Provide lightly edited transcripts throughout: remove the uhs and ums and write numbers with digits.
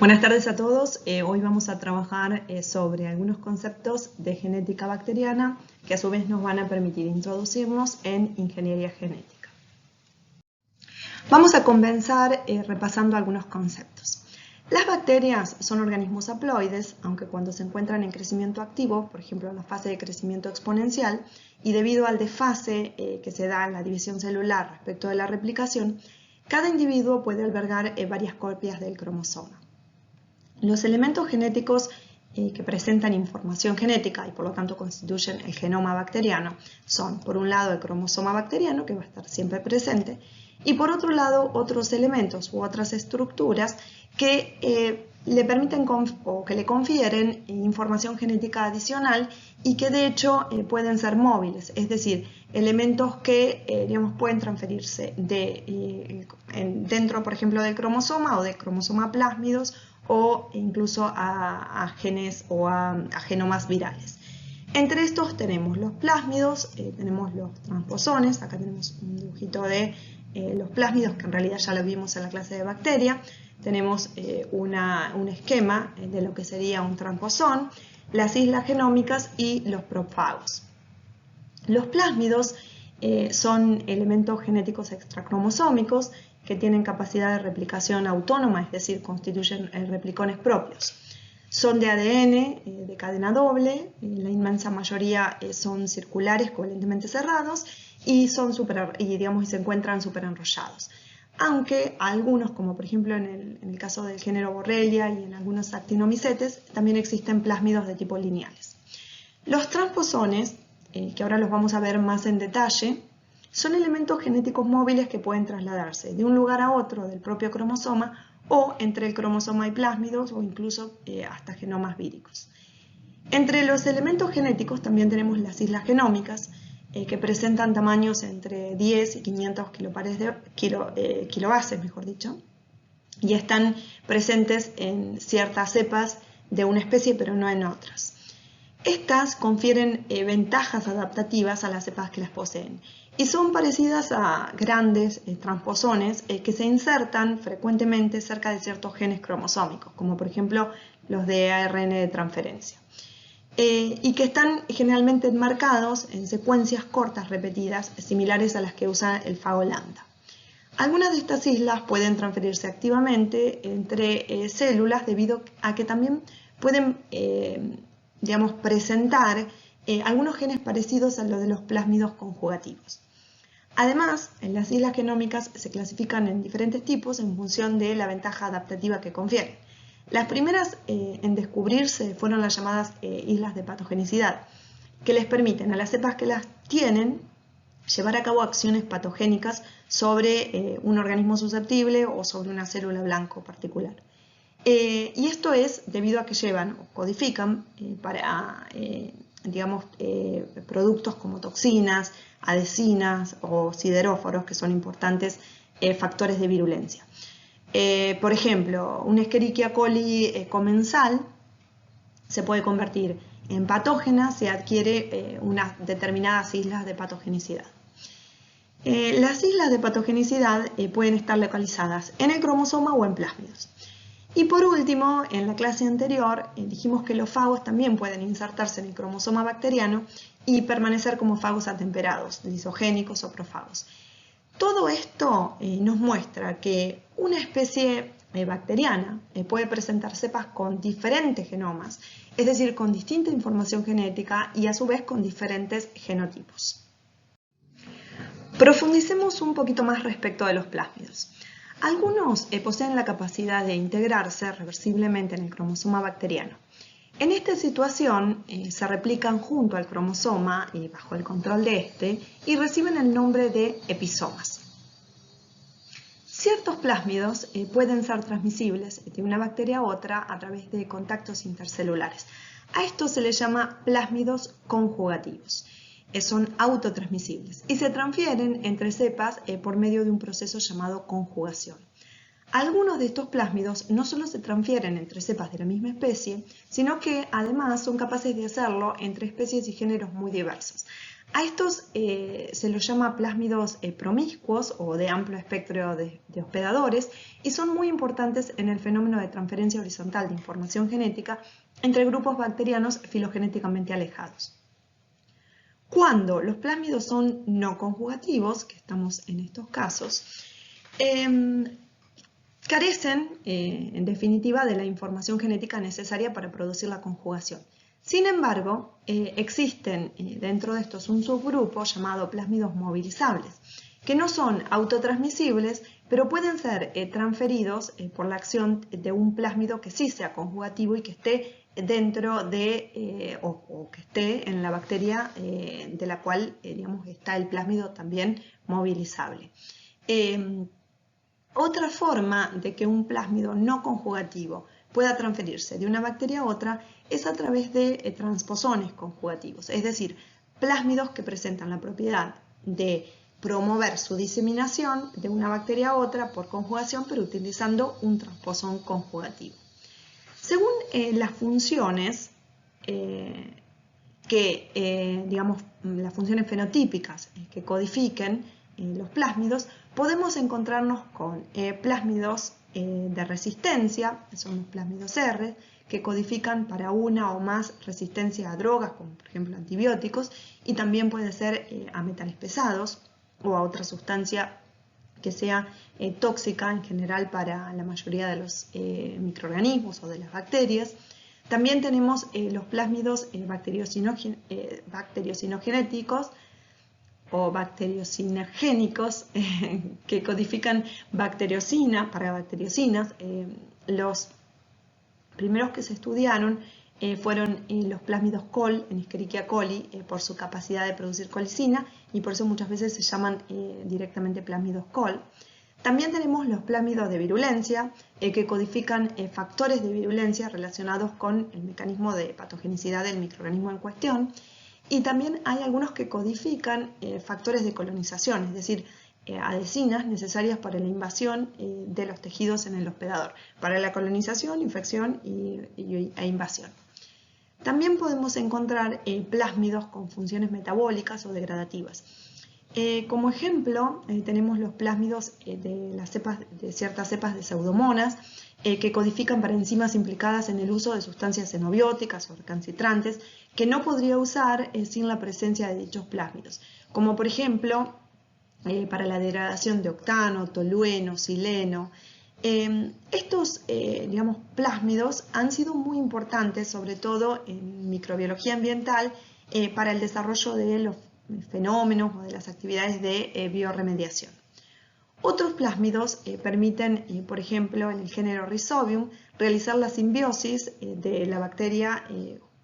Buenas tardes a todos. Hoy vamos a trabajar sobre algunos conceptos de genética bacteriana que a su vez nos van a permitir introducirnos en ingeniería genética. Vamos a comenzar repasando algunos conceptos. Las bacterias son organismos haploides, aunque cuando se encuentran en crecimiento activo, por ejemplo en la fase de crecimiento exponencial, y debido al desfase que se da en la división celular respecto de la replicación, cada individuo puede albergar varias copias del cromosoma. Los elementos genéticos que presentan información genética y por lo tanto constituyen el genoma bacteriano son, por un lado, el cromosoma bacteriano, que va a estar siempre presente, y por otro lado, otros elementos u otras estructuras que le permiten o que le confieren información genética adicional y que de hecho pueden ser móviles, es decir, elementos que pueden transferirse dentro, por ejemplo, del cromosoma o del cromosoma plásmidos o incluso a genes o a genomas virales. Entre estos tenemos los plásmidos, tenemos los transposones, acá tenemos un dibujito de los plásmidos que en realidad ya lo vimos en la clase de bacteria. Tenemos un esquema de lo que sería un transposón, las islas genómicas y los profagos. Los plásmidos son elementos genéticos extracromosómicos que tienen capacidad de replicación autónoma, es decir, constituyen replicones propios. Son de ADN de cadena doble, la inmensa mayoría son circulares covalentemente cerrados y se encuentran superenrollados. Aunque algunos, como por ejemplo en el caso del género Borrelia y en algunos actinomicetes, también existen plásmidos de tipo lineales. Los transposones, que ahora los vamos a ver más en detalle, son elementos genéticos móviles que pueden trasladarse de un lugar a otro del propio cromosoma o entre el cromosoma y plásmidos o incluso hasta genomas víricos. Entre los elementos genéticos también tenemos las islas genómicas, que presentan tamaños entre 10 y 500 kilobases, y están presentes en ciertas cepas de una especie, pero no en otras. Estas confieren ventajas adaptativas a las cepas que las poseen y son parecidas a grandes transposones que se insertan frecuentemente cerca de ciertos genes cromosómicos, como por ejemplo los de ARN de transferencia. Y que están generalmente enmarcados en secuencias cortas repetidas, similares a las que usa el fago lambda. Algunas de estas islas pueden transferirse activamente entre células debido a que también pueden presentar algunos genes parecidos a los de los plásmidos conjugativos. Además, en las islas genómicas se clasifican en diferentes tipos en función de la ventaja adaptativa que confieren. Las primeras en descubrirse fueron las llamadas islas de patogenicidad, que les permiten a las cepas que las tienen llevar a cabo acciones patogénicas sobre un organismo susceptible o sobre una célula blanco particular. Y esto es debido a que llevan o codifican para productos como toxinas, adhesinas o sideróforos, que son importantes factores de virulencia. Por ejemplo, un Escherichia coli comensal se puede convertir en patógena si adquiere unas determinadas islas de patogenicidad. Las islas de patogenicidad pueden estar localizadas en el cromosoma o en plásmidos. Y por último, en la clase anterior dijimos que los fagos también pueden insertarse en el cromosoma bacteriano y permanecer como fagos atemperados, lisogénicos o profagos. Todo esto nos muestra que una especie bacteriana puede presentar cepas con diferentes genomas, es decir, con distinta información genética y a su vez con diferentes genotipos. Profundicemos un poquito más respecto de los plásmidos. Algunos poseen la capacidad de integrarse reversiblemente en el cromosoma bacteriano. En esta situación se replican junto al cromosoma y bajo el control de este y reciben el nombre de episomas. Ciertos plásmidos pueden ser transmisibles de una bacteria a otra a través de contactos intercelulares. A esto se les llama plásmidos conjugativos. Son autotransmisibles y se transfieren entre cepas por medio de un proceso llamado conjugación. Algunos de estos plásmidos no solo se transfieren entre cepas de la misma especie, sino que además son capaces de hacerlo entre especies y géneros muy diversos. A estos se los llama plásmidos promiscuos o de amplio espectro de hospedadores y son muy importantes en el fenómeno de transferencia horizontal de información genética entre grupos bacterianos filogenéticamente alejados. Cuando los plásmidos son no conjugativos, que estamos en estos casos, carecen, en definitiva, de la información genética necesaria para producir la conjugación. Sin embargo, existen dentro de estos un subgrupo llamado plásmidos movilizables, que no son autotransmisibles, pero pueden ser transferidos por la acción de un plásmido que sí sea conjugativo y que esté dentro de, o que esté en la bacteria de la cual digamos, está el plásmido también movilizable. Otra forma de que un plásmido no conjugativo pueda transferirse de una bacteria a otra es a través de transposones conjugativos, es decir, plásmidos que presentan la propiedad de promover su diseminación de una bacteria a otra por conjugación, pero utilizando un transposón conjugativo. Según las funciones digamos, las funciones fenotípicas que codifiquen los plásmidos, podemos encontrarnos con plásmidos de resistencia, que son los plásmidos R, que codifican para una o más resistencia a drogas, como por ejemplo antibióticos, y también puede ser a metales pesados o a otra sustancia que sea tóxica en general para la mayoría de los microorganismos o de las bacterias. También tenemos los plásmidos bacteriocinogenéticos o bacteriocinergénicos que codifican bacteriocina para bacteriocinas. Los primeros que se estudiaron fueron los plásmidos Col en Escherichia coli por su capacidad de producir colicina y por eso muchas veces se llaman directamente plásmidos Col. También tenemos los plásmidos de virulencia que codifican factores de virulencia relacionados con el mecanismo de patogenicidad del microorganismo en cuestión. Y también hay algunos que codifican factores de colonización, es decir, adhesinas necesarias para la invasión de los tejidos en el hospedador, para la colonización, infección e invasión. También podemos encontrar plásmidos con funciones metabólicas o degradativas. Como ejemplo, tenemos los plásmidos de ciertas cepas de pseudomonas que codifican para enzimas implicadas en el uso de sustancias xenobióticas o recalcitrantes que no podría usar sin la presencia de dichos plásmidos, como por ejemplo para la degradación de octano, tolueno, sileno. Estos digamos, plásmidos han sido muy importantes, sobre todo en microbiología ambiental, para el desarrollo de los fenómenos o de las actividades de biorremediación. Otros plásmidos permiten, por ejemplo, en el género Rhizobium, realizar la simbiosis de la bacteria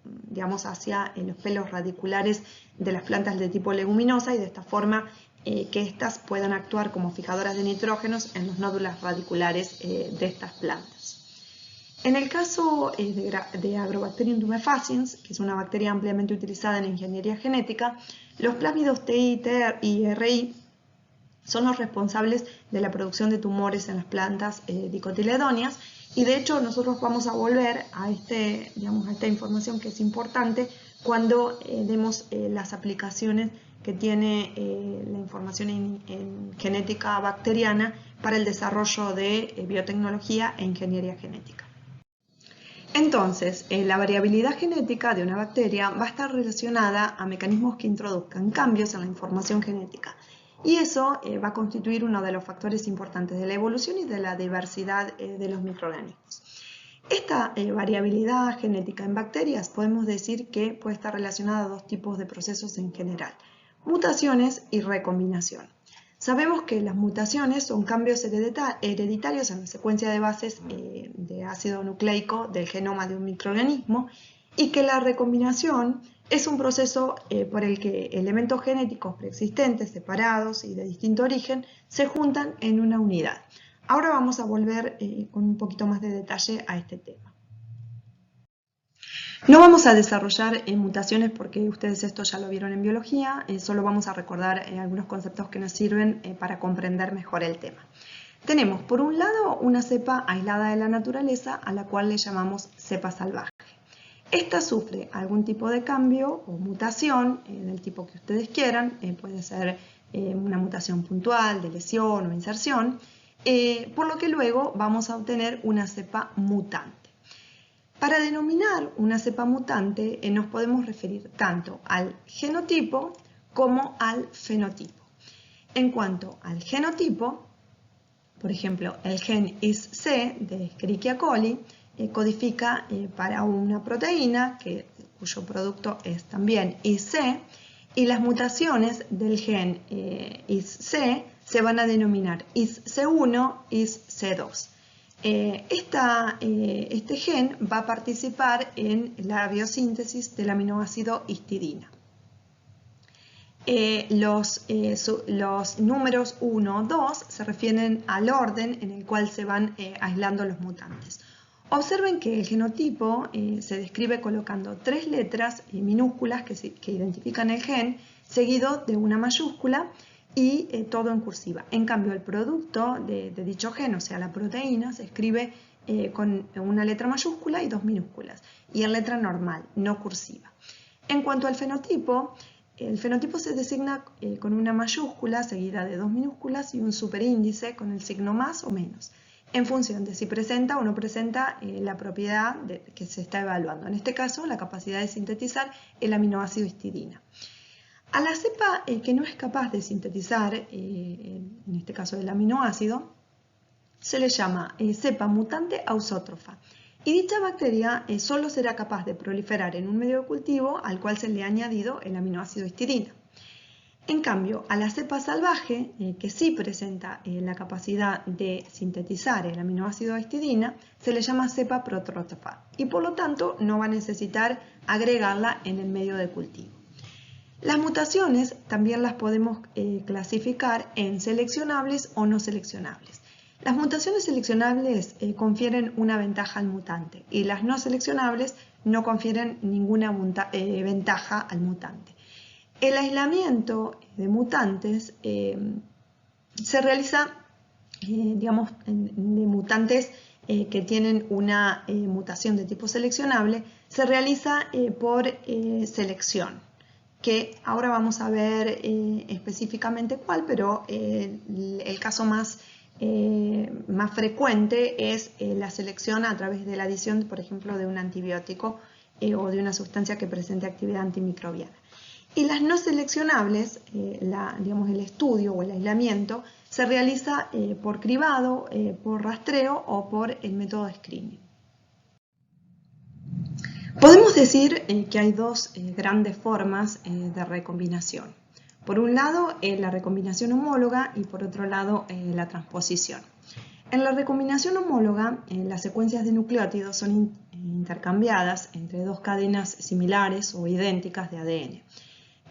digamos, hacia los pelos radiculares de las plantas de tipo leguminosa y de esta forma que éstas puedan actuar como fijadoras de nitrógenos en los nódulos radiculares de estas plantas. En el caso de Agrobacterium tumefaciens, que es una bacteria ampliamente utilizada en ingeniería genética, los plásmidos TI y RI son los responsables de la producción de tumores en las plantas dicotiledóneas y de hecho nosotros vamos a volver a esta información que es importante cuando demos las aplicaciones que tiene la información en genética bacteriana para el desarrollo de biotecnología e ingeniería genética. Entonces, la variabilidad genética de una bacteria va a estar relacionada a mecanismos que introduzcan cambios en la información genética. Y eso va a constituir uno de los factores importantes de la evolución y de la diversidad de los microorganismos. Esta variabilidad genética en bacterias podemos decir que puede estar relacionada a dos tipos de procesos en general: mutaciones y recombinación. Sabemos que las mutaciones son cambios hereditarios en la secuencia de bases de ácido nucleico del genoma de un microorganismo y que la recombinación es un proceso por el que elementos genéticos preexistentes, separados y de distinto origen, se juntan en una unidad. Ahora vamos a volver con un poquito más de detalle a este tema. No vamos a desarrollar mutaciones porque ustedes esto ya lo vieron en biología, solo vamos a recordar algunos conceptos que nos sirven para comprender mejor el tema. Tenemos por un lado una cepa aislada de la naturaleza a la cual le llamamos cepa salvaje. Esta sufre algún tipo de cambio o mutación del tipo que ustedes quieran, puede ser una mutación puntual, de lesión o inserción, por lo que luego vamos a obtener una cepa mutante. Para denominar una cepa mutante nos podemos referir tanto al genotipo como al fenotipo. En cuanto al genotipo, por ejemplo, el gen ISC de Escherichia coli codifica para una proteína cuyo producto es también ISC, y las mutaciones del gen ISC se van a denominar ISC1, ISC2. Este gen va a participar en la biosíntesis del aminoácido histidina. Los números 1 o 2 se refieren al orden en el cual se van aislando los mutantes. Observen que el genotipo se describe colocando 3 letras minúsculas que identifican el gen, seguido de una mayúscula y todo en cursiva. En cambio, el producto de dicho gen, o sea, la proteína, se escribe con una letra mayúscula y 2 minúsculas, y en letra normal, no cursiva. En cuanto al fenotipo, el fenotipo se designa con una mayúscula seguida de 2 minúsculas y un superíndice con el signo más o menos, en función de si presenta o no presenta la propiedad que se está evaluando. En este caso, la capacidad de sintetizar el aminoácido histidina. A la cepa que no es capaz de sintetizar, en este caso el aminoácido, se le llama cepa mutante ausótrofa. Y dicha bacteria solo será capaz de proliferar en un medio de cultivo al cual se le ha añadido el aminoácido histidina. En cambio, a la cepa salvaje, que sí presenta la capacidad de sintetizar el aminoácido histidina, se le llama cepa protrótrofa y por lo tanto no va a necesitar agregarla en el medio de cultivo. Las mutaciones también las podemos clasificar en seleccionables o no seleccionables. Las mutaciones seleccionables confieren una ventaja al mutante y las no seleccionables no confieren ninguna ventaja al mutante. El aislamiento de mutantes se realiza, de mutantes que tienen una mutación de tipo seleccionable, se realiza por selección, que ahora vamos a ver específicamente cuál, pero el caso más frecuente es la selección a través de la adición, por ejemplo, de un antibiótico o de una sustancia que presente actividad antimicrobiana. Y las no seleccionables, el estudio o el aislamiento, se realiza por cribado, por rastreo o por el método de screening. Podemos decir que hay dos grandes formas de recombinación. Por un lado, la recombinación homóloga y por otro lado, la transposición. En la recombinación homóloga, las secuencias de nucleótidos son intercambiadas entre dos cadenas similares o idénticas de ADN.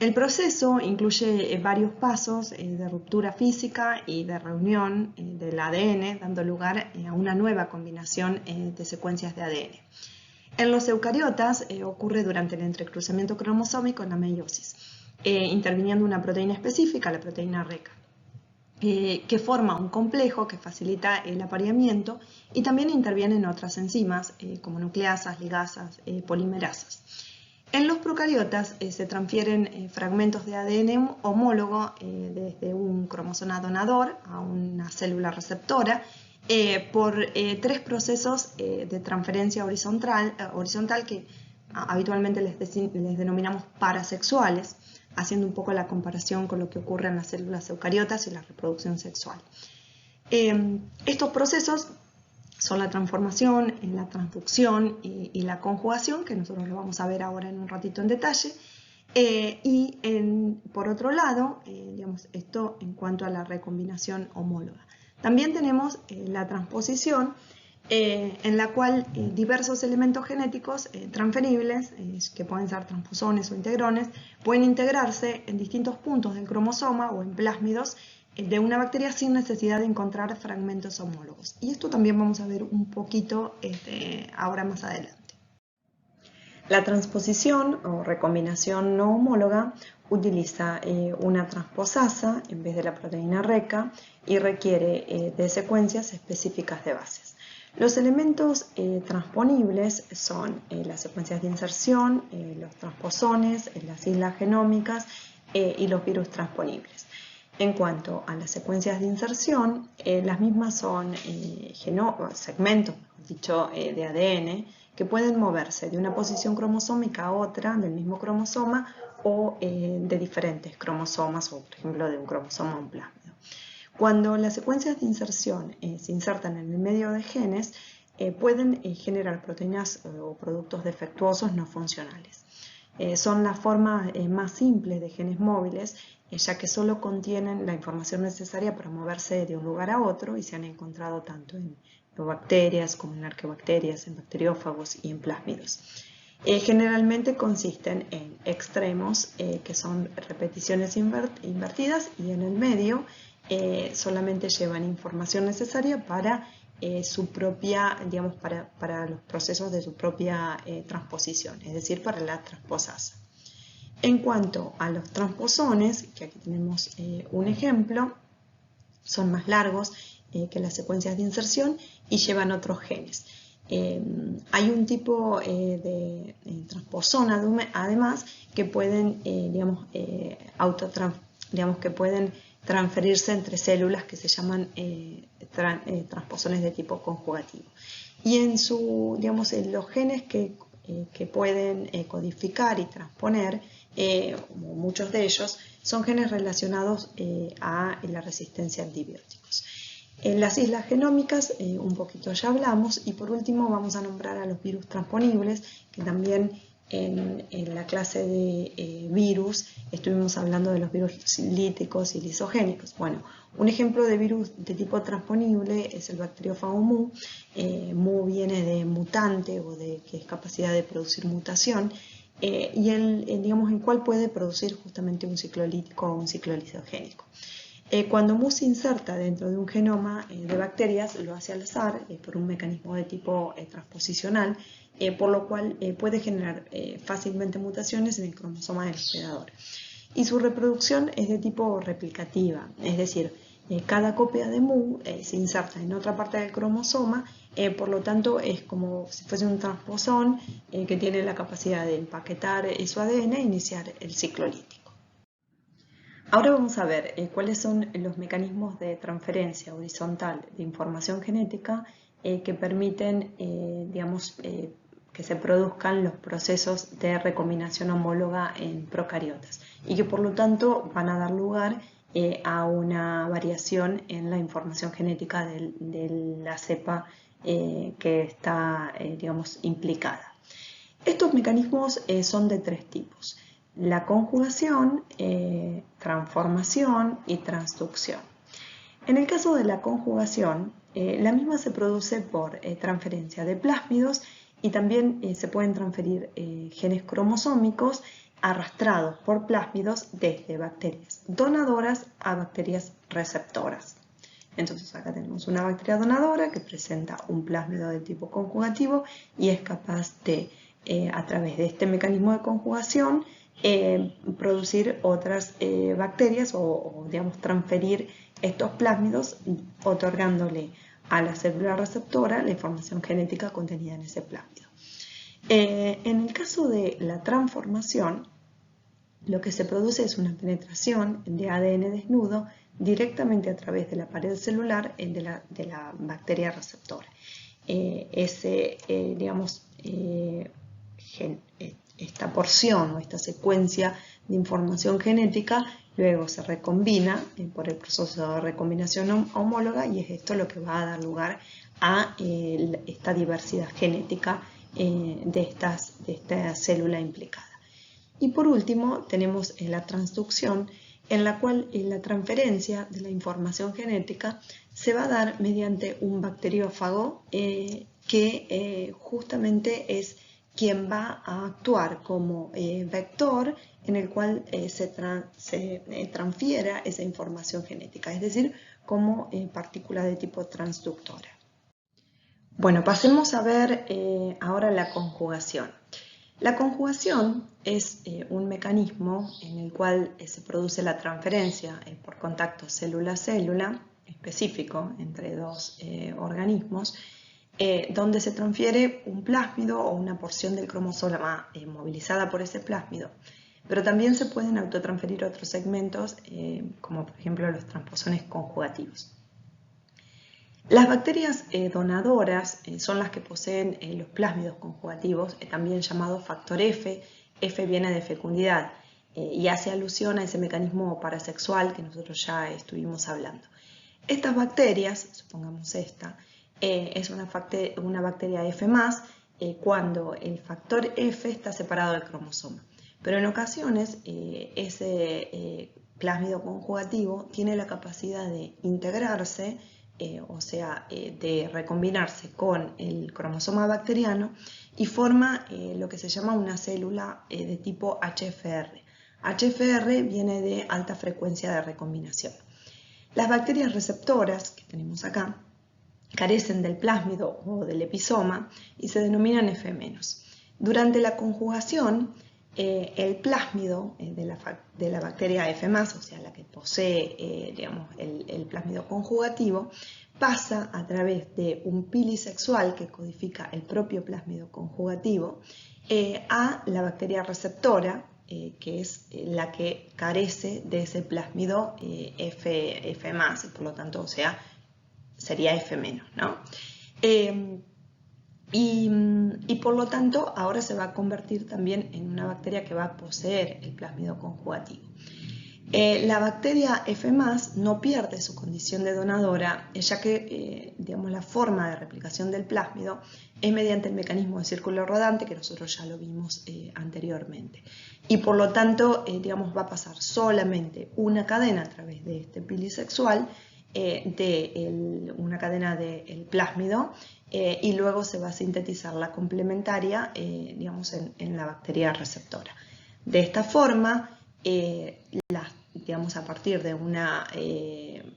El proceso incluye varios pasos de ruptura física y de reunión del ADN, dando lugar a una nueva combinación de secuencias de ADN. En los eucariotas ocurre durante el entrecruzamiento cromosómico en la meiosis, interviniendo una proteína específica, la proteína RECA, que forma un complejo que facilita el apareamiento y también intervienen otras enzimas como nucleasas, ligasas, polimerasas. En los procariotas se transfieren fragmentos de ADN homólogo desde un cromosoma donador a una célula receptora por 3 procesos de transferencia horizontal que habitualmente les denominamos parasexuales, haciendo un poco la comparación con lo que ocurre en las células eucariotas y la reproducción sexual. Estos procesos son la transformación, la transducción y la conjugación, que nosotros lo vamos a ver ahora en un ratito en detalle. Por otro lado, esto en cuanto a la recombinación homóloga. También tenemos la transposición, en la cual diversos elementos genéticos transferibles, que pueden ser transposones o integrones, pueden integrarse en distintos puntos del cromosoma o en plásmidos de una bacteria sin necesidad de encontrar fragmentos homólogos. Y esto también vamos a ver un poquito ahora más adelante. La transposición o recombinación no homóloga utiliza una transposasa en vez de la proteína RECA y requiere de secuencias específicas de bases. Los elementos transponibles son las secuencias de inserción, los transposones, las islas genómicas y los virus transponibles. En cuanto a las secuencias de inserción, las mismas son segmentos, mejor dicho, de ADN que pueden moverse de una posición cromosómica a otra del mismo cromosoma o de diferentes cromosomas o, por ejemplo, de un cromosoma a un plásmido. Cuando las secuencias de inserción se insertan en el medio de genes, pueden generar proteínas o productos defectuosos no funcionales. Son las formas más simples de genes móviles, ya que solo contienen la información necesaria para moverse de un lugar a otro y se han encontrado tanto en bacterias como en arqueobacterias, en bacteriófagos y en plásmidos. Generalmente consisten en extremos, que son repeticiones invertidas, y en el medio solamente llevan información necesaria para su propia, digamos, para los procesos de su propia transposición, es decir, para la transposasa. En cuanto a los transposones, que aquí tenemos un ejemplo, son más largos que las secuencias de inserción y llevan otros genes. Hay un tipo de transposón además que pueden, que pueden transferirse entre células, que se llaman transposones de tipo conjugativo. Y en los genes que pueden codificar y transponer, muchos de ellos son genes relacionados a la resistencia a antibióticos. En las islas genómicas un poquito ya hablamos, y por último vamos a nombrar a los virus transponibles, que también en la clase de virus estuvimos hablando de los virus líticos y lisogénicos. Bueno, un ejemplo de virus de tipo transponible es el bacteriófago Mu. Mu viene de mutante, o de que es capacidad de producir mutación, y el cual puede producir justamente un ciclo lítico o un ciclo lisogénico. Cuando Mu se inserta dentro de un genoma de bacterias, lo hace al azar por un mecanismo de tipo transposicional, por lo cual puede generar fácilmente mutaciones en el cromosoma del hospedador. Y su reproducción es de tipo replicativa, es decir, cada copia de Mu se inserta en otra parte del cromosoma, por lo tanto es como si fuese un transposón que tiene la capacidad de empaquetar su ADN e iniciar el ciclo lítico. Ahora vamos a ver cuáles son los mecanismos de transferencia horizontal de información genética que permiten, que se produzcan los procesos de recombinación homóloga en procariotas, y que por lo tanto van a dar lugar a una variación en la información genética de la cepa que está implicada. Estos mecanismos son de tres tipos: la conjugación, transformación y transducción. En el caso de la conjugación, la misma se produce por transferencia de plásmidos, y también se pueden transferir genes cromosómicos arrastrados por plásmidos desde bacterias donadoras a bacterias receptoras. Entonces acá tenemos una bacteria donadora que presenta un plásmido de tipo conjugativo y es capaz de, a través de este mecanismo de conjugación, producir otras bacterias o transferir estos plásmidos, otorgándole a la célula receptora la información genética contenida en ese plásmido. En el caso de la transformación, lo que se produce es una penetración de ADN desnudo directamente a través de la pared celular de la bacteria receptora. Esta porción o esta secuencia de información genética luego se recombina por el proceso de recombinación homóloga, y es esto lo que va a dar lugar a esta diversidad genética de esta célula implicada. Y por último tenemos la transducción, en la cual la transferencia de la información genética se va a dar mediante un bacteriófago que justamente es quien va a actuar como vector en el cual se transfiera esa información genética, es decir, como partícula de tipo transductora. Bueno, pasemos a ver ahora la conjugación. La conjugación es un mecanismo en el cual se produce la transferencia por contacto célula-célula específico entre dos organismos donde se transfiere un plásmido o una porción del cromosoma movilizada por ese plásmido, pero también se pueden autotransferir otros segmentos, como por ejemplo los transposones conjugativos. Las bacterias donadoras son las que poseen los plásmidos conjugativos, también llamados factor F. F viene de fecundidad y hace alusión a ese mecanismo parasexual que nosotros ya estuvimos hablando. Estas bacterias, supongamos esta, es una bacteria F+, cuando el factor F está separado del cromosoma. Pero en ocasiones ese plásmido conjugativo tiene la capacidad de integrarse, o sea, de recombinarse con el cromosoma bacteriano y forma lo que se llama una célula de tipo HFR. HFR viene de alta frecuencia de recombinación. Las bacterias receptoras que tenemos acá carecen del plásmido o del episoma y se denominan F-. Durante la conjugación, el plásmido de la bacteria F+, o sea, la que posee digamos, el plásmido conjugativo, pasa a través de un pili sexual que codifica el propio plásmido conjugativo a la bacteria receptora, que es la que carece de ese plásmido F+, y por lo tanto, o sea, sería F-, ¿no? Y por lo tanto, ahora se va a convertir también en una bacteria que va a poseer el plásmido conjugativo. La bacteria F+ no pierde su condición de donadora, ya que digamos, la forma de replicación del plásmido es mediante el mecanismo de círculo rodante, que nosotros ya lo vimos anteriormente. Y por lo tanto, digamos, va a pasar solamente una cadena a través de este pili sexual, una cadena del plásmido, y luego se va a sintetizar la complementaria digamos, en la bacteria receptora. De esta forma, digamos, a partir de una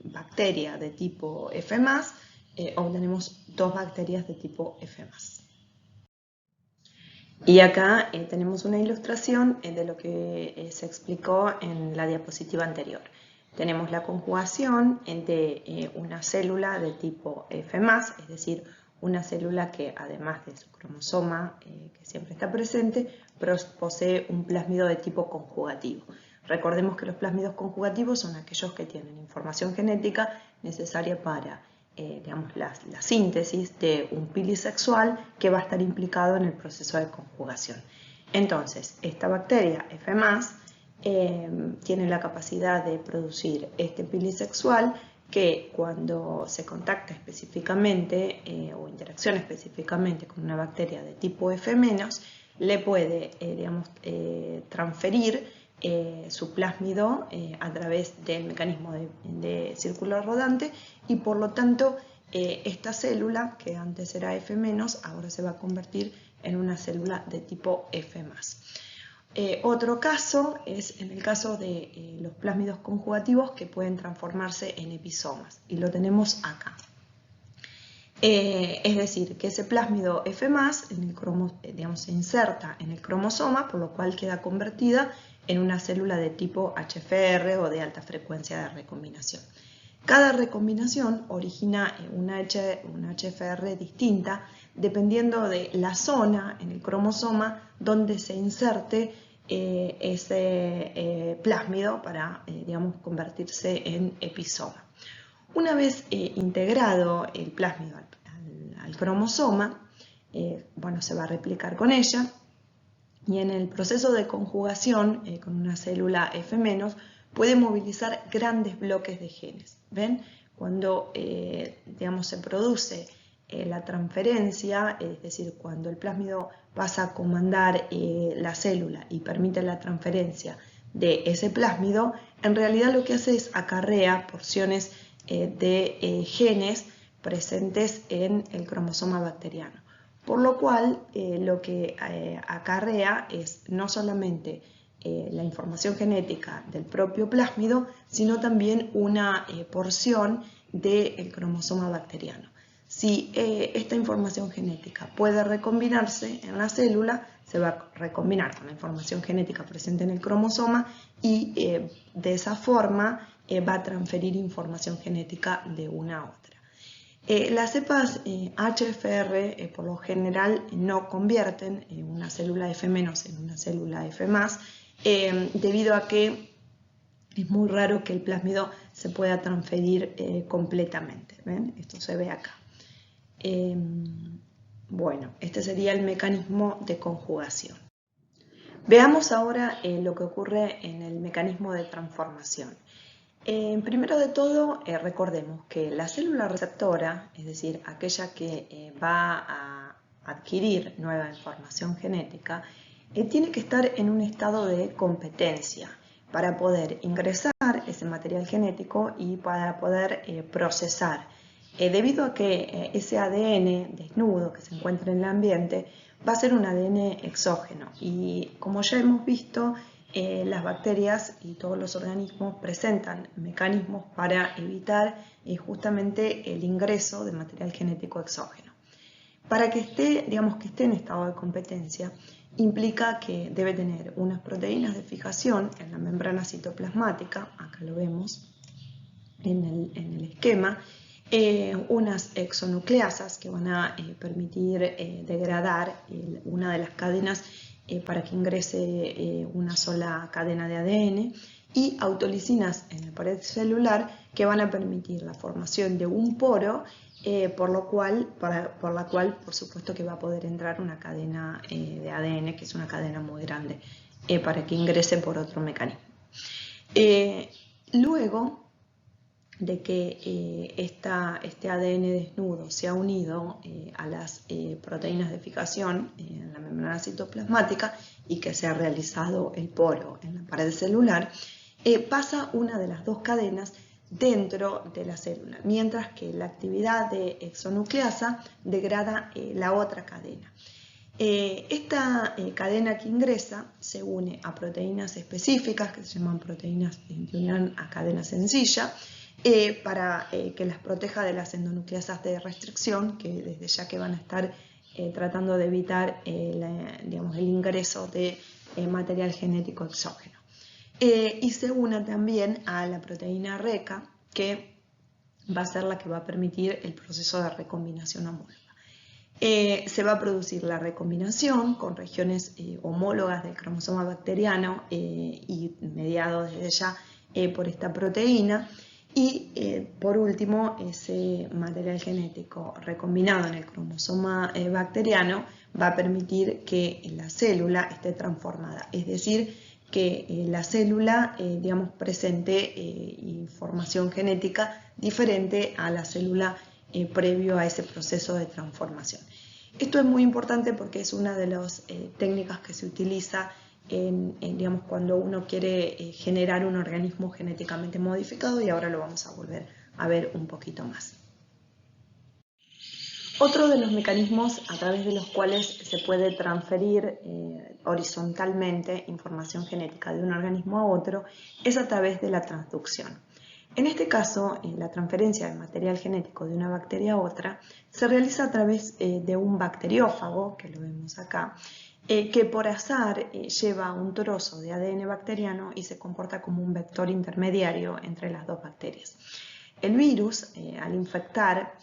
bacteria de tipo F+, obtenemos dos bacterias de tipo F+. Y acá tenemos una ilustración de lo que se explicó en la diapositiva anterior. Tenemos la conjugación de una célula de tipo F+, es decir, una célula que además de su cromosoma, que siempre está presente, posee un plásmido de tipo conjugativo. Recordemos que los plásmidos conjugativos son aquellos que tienen información genética necesaria para digamos, la síntesis de un pili sexual que va a estar implicado en el proceso de conjugación. Entonces, esta bacteria F+, tiene la capacidad de producir este pili sexual que cuando se contacta específicamente o interacciona específicamente con una bacteria de tipo F-, le puede digamos, transferir su plásmido a través del mecanismo de círculo rodante y por lo tanto esta célula, que antes era F-, ahora se va a convertir en una célula de tipo F+. Otro caso es en el caso de los plásmidos conjugativos que pueden transformarse en episomas y lo tenemos acá. Es decir, que ese plásmido F+, digamos, se inserta en el cromosoma, por lo cual queda convertida en una célula de tipo HFR o de alta frecuencia de recombinación. Cada recombinación origina una HFR distinta dependiendo de la zona en el cromosoma donde se inserte ese plásmido para digamos, convertirse en episoma. Una vez integrado el plásmido al cromosoma, bueno, se va a replicar con ella y en el proceso de conjugación con una célula F-, puede movilizar grandes bloques de genes. ¿Ven? Cuando digamos, se produce la transferencia, es decir, cuando el plásmido pasa a comandar la célula y permite la transferencia de ese plásmido, en realidad lo que hace es acarrea porciones de genes presentes en el cromosoma bacteriano. Por lo cual, lo que acarrea es no solamente la información genética del propio plásmido, sino también una porción del cromosoma bacteriano. Si esta información genética puede recombinarse en la célula, se va a recombinar con la información genética presente en el cromosoma y de esa forma va a transferir información genética de una a otra. Las cepas HFR por lo general no convierten una célula F- en una célula F+, debido a que es muy raro que el plásmido se pueda transferir completamente. ¿Ven? Esto se ve acá. Bueno, este sería el mecanismo de conjugación. Veamos ahora lo que ocurre en el mecanismo de transformación. Primero de todo, recordemos que la célula receptora, es decir, aquella que va a adquirir nueva información genética, tiene que estar en un estado de competencia para poder ingresar ese material genético y para poder procesar. Debido a que ese ADN desnudo que se encuentra en el ambiente va a ser un ADN exógeno y, como ya hemos visto, las bacterias y todos los organismos presentan mecanismos para evitar justamente el ingreso de material genético exógeno. Para que esté, digamos, que esté en estado de competencia, implica que debe tener unas proteínas de fijación en la membrana citoplasmática, acá lo vemos en el esquema, unas exonucleasas que van a permitir degradar una de las cadenas para que ingrese una sola cadena de ADN, y autolisinas en la pared celular que van a permitir la formación de un poro por la cual por supuesto que va a poder entrar una cadena de ADN, que es una cadena muy grande, para que ingrese por otro mecanismo. Luego de que este ADN desnudo se ha unido a las proteínas de fijación en la membrana citoplasmática y que se ha realizado el poro en la pared celular, pasa una de las dos cadenas dentro de la célula, mientras que la actividad de exonucleasa degrada la otra cadena. Esta cadena que ingresa se une a proteínas específicas que se llaman proteínas de unión a cadena sencilla, para que las proteja de las endonucleasas de restricción, que desde ya que van a estar tratando de evitar digamos, el ingreso de material genético exógeno. Y se une también a la proteína RECA, que va a ser la que va a permitir el proceso de recombinación homóloga. Se va a producir la recombinación con regiones homólogas del cromosoma bacteriano y mediado desde ya por esta proteína. Y por último, ese material genético recombinado en el cromosoma bacteriano va a permitir que la célula esté transformada, es decir, que la célula digamos, presente información genética diferente a la célula previo a ese proceso de transformación. Esto es muy importante porque es una de las técnicas que se utiliza digamos, cuando uno quiere generar un organismo genéticamente modificado, y ahora lo vamos a volver a ver un poquito más. Otro de los mecanismos a través de los cuales se puede transferir horizontalmente información genética de un organismo a otro es a través de la transducción. En este caso, la transferencia de material genético de una bacteria a otra se realiza a través de un bacteriófago, que lo vemos acá, que por azar lleva un trozo de ADN bacteriano y se comporta como un vector intermediario entre las dos bacterias. El virus, al infectar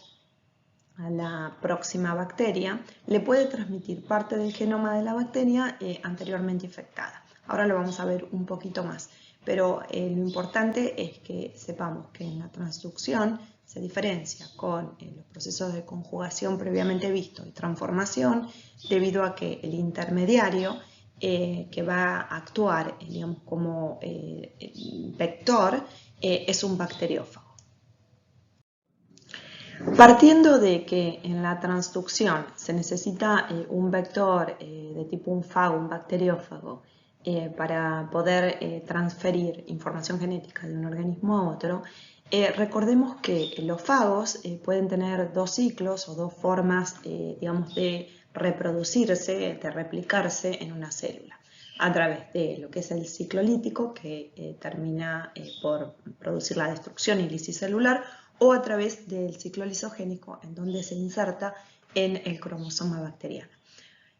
a la próxima bacteria, le puede transmitir parte del genoma de la bacteria anteriormente infectada. Ahora lo vamos a ver un poquito más, pero lo importante es que sepamos que en la transducción se diferencia con los procesos de conjugación previamente visto y transformación, debido a que el intermediario que va a actuar digamos, como vector es un bacteriófago. Partiendo de que en la transducción se necesita un vector de tipo un fago, un bacteriófago, para poder transferir información genética de un organismo a otro, recordemos que los fagos pueden tener dos ciclos o dos formas digamos, de reproducirse, de replicarse en una célula, a través de lo que es el ciclo lítico, que termina por producir la destrucción y lisis celular, o a través del ciclo lisogénico, en donde se inserta en el cromosoma bacteriano.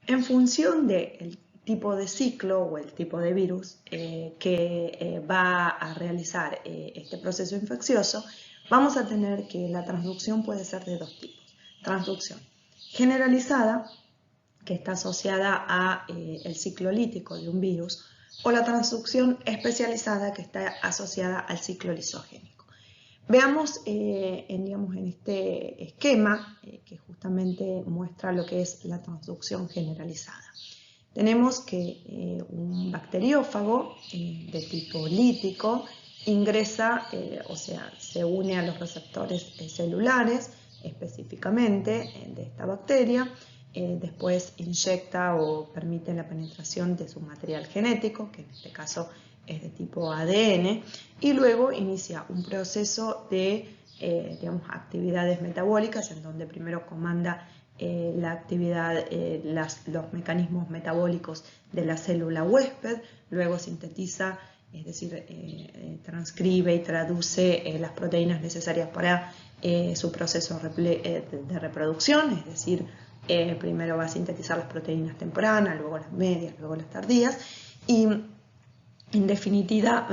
En función del tipo de ciclo o el tipo de virus que va a realizar este proceso infeccioso, vamos a tener que la transducción puede ser de dos tipos. Transducción generalizada, que está asociada a el ciclo lítico de un virus, o la transducción especializada, que está asociada al ciclo lisogénico. Veamos en este esquema que justamente muestra lo que es la transducción generalizada. Tenemos que un bacteriófago de tipo lítico ingresa, o sea, se une a los receptores celulares específicamente de esta bacteria, después inyecta o permite la penetración de su material genético, que en este caso es de tipo ADN, y luego inicia un proceso de actividades metabólicas en donde primero comanda la actividad, los mecanismos metabólicos de la célula huésped, luego sintetiza, es decir, transcribe y traduce las proteínas necesarias para su proceso de reproducción, es decir, primero va a sintetizar las proteínas tempranas, luego las medias, luego las tardías, y en definitiva